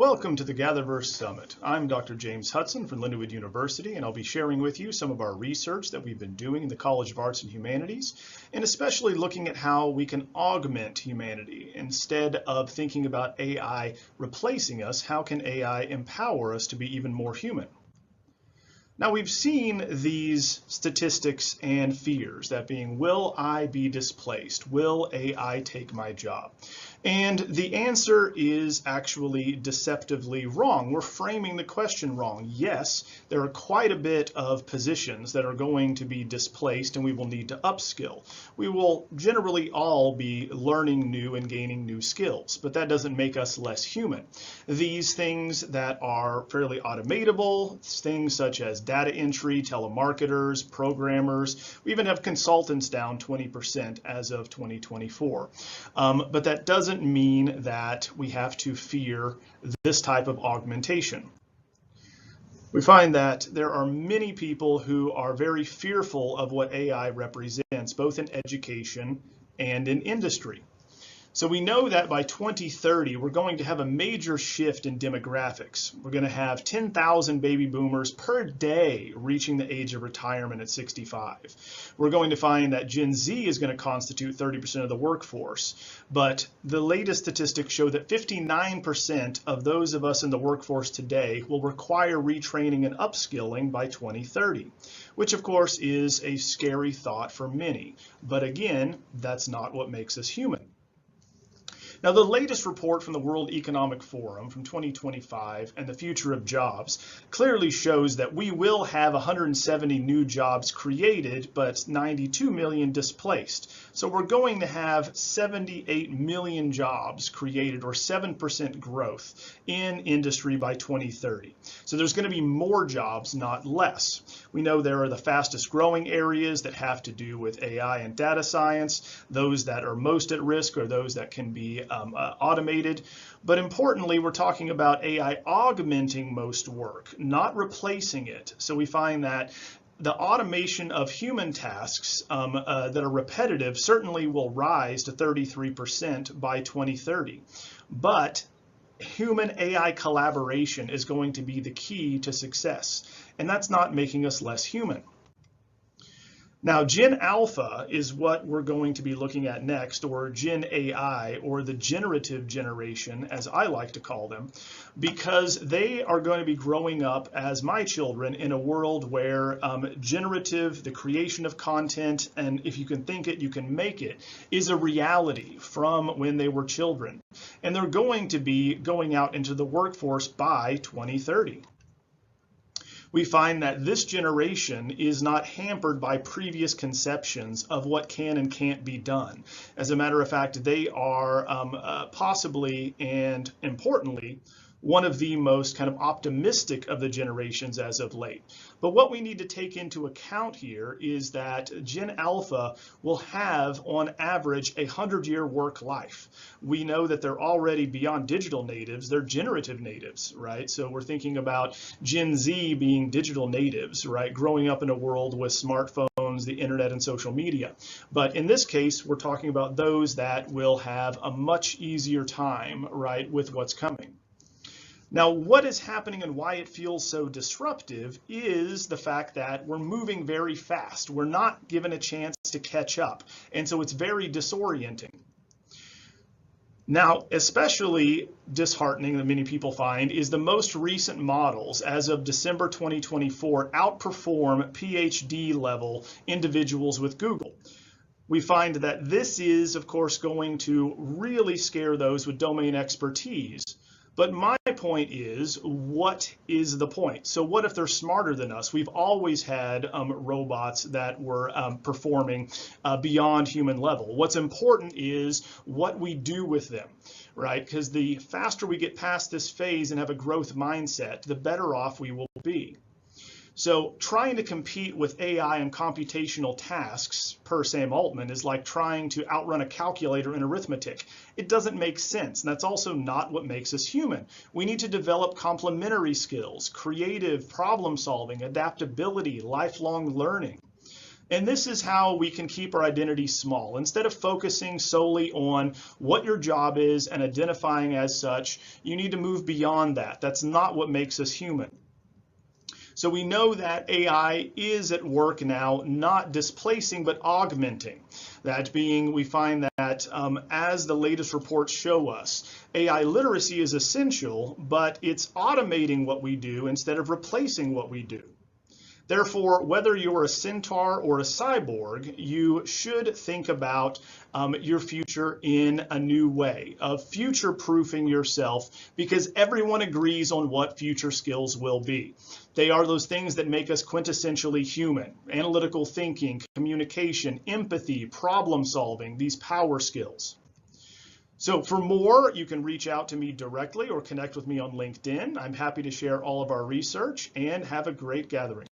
Welcome to the GatherVerse Summit. I'm Dr. James Hudson from Lindenwood University, and I'll be sharing with you some of our research that we've been doing in the College of Arts and Humanities, and especially looking at how we can augment humanity. Instead of thinking about AI replacing us, how can AI empower us to be even more human? Now, we've seen these statistics and fears, that being, will I be displaced? Will AI take my job? And the answer is actually deceptively wrong. We're framing the question wrong. Yes, there are quite a bit of positions that are going to be displaced and we will need to upskill. We will generally all be learning new and gaining new skills, but that doesn't make us less human. These things that are fairly automatable, things such as data entry, telemarketers, programmers, we even have consultants down 20% as of 2024. But that doesn't mean that we have to fear this type of augmentation. We find that there are many people who are very fearful of what AI represents, both in education and in industry. So we know that by 2030, we're going to have a major shift in demographics. We're going to have 10,000 baby boomers per day reaching the age of retirement at 65. We're going to find that Gen Z is going to constitute 30% of the workforce. But the latest statistics show that 59% of those of us in the workforce today will require retraining and upskilling by 2030, which of course is a scary thought for many. But again, that's not what makes us human. Now, the latest report from the World Economic Forum from 2025 and the future of jobs clearly shows that we will have 170 new jobs created, but 92 million displaced. So we're going to have 78 million jobs created, or 7% growth in industry by 2030. So there's going to be more jobs, not less. We know there are the fastest growing areas that have to do with AI and data science. Those that are most at risk are those that can be automated. But importantly, we're talking about AI augmenting most work, not replacing it. So we find that the automation of human tasks that are repetitive certainly will rise to 33% by 2030. But human AI collaboration is going to be the key to success, and that's not making us less human. Now, Gen Alpha is what we're going to be looking at next, or Gen AI, or the generative generation, as I like to call them, because they are going to be growing up as my children in a world where generative, the creation of content, and if you can think it, you can make it, is a reality from when they were children. And they're going to be going out into the workforce by 2030. We find that this generation is not hampered by previous conceptions of what can and can't be done. As a matter of fact, they are possibly and importantly one of the most kind of optimistic of the generations as of late. But what we need to take into account here is that Gen Alpha will have, on average, a 100-year work life. We know that they're already beyond digital natives, they're generative natives, right? So we're thinking about Gen Z being digital natives, right? Growing up in a world with smartphones, the internet, and social media. But in this case, we're talking about those that will have a much easier time, right, with what's coming. Now, what is happening and why it feels so disruptive is the fact that we're moving very fast. We're not given a chance to catch up, and so it's very disorienting. Now, especially disheartening that many people find is the most recent models as of December 2024 outperform PhD level individuals with Google. We find that this is, of course, going to really scare those with domain expertise. But my point is, what is the point? So what if they're smarter than us? We've always had robots that were performing beyond human level. What's important is what we do with them, right? Because the faster we get past this phase and have a growth mindset, the better off we will be. So trying to compete with AI and computational tasks, per Sam Altman, is like trying to outrun a calculator in arithmetic. It doesn't make sense, and that's also not what makes us human. We need to develop complementary skills, creative problem solving, adaptability, lifelong learning. And this is how we can keep our identity small. Instead of focusing solely on what your job is and identifying as such, you need to move beyond that. That's not what makes us human. So we know that AI is at work now, not displacing, but augmenting. That being, we find that as the latest reports show us, AI literacy is essential, but it's automating what we do instead of replacing what we do. Therefore, whether you're a centaur or a cyborg, you should think about your future in a new way of future-proofing yourself, because everyone agrees on what future skills will be. They are those things that make us quintessentially human: analytical thinking, communication, empathy, problem solving, these power skills. So for more, you can reach out to me directly or connect with me on LinkedIn. I'm happy to share all of our research, and have a great gathering.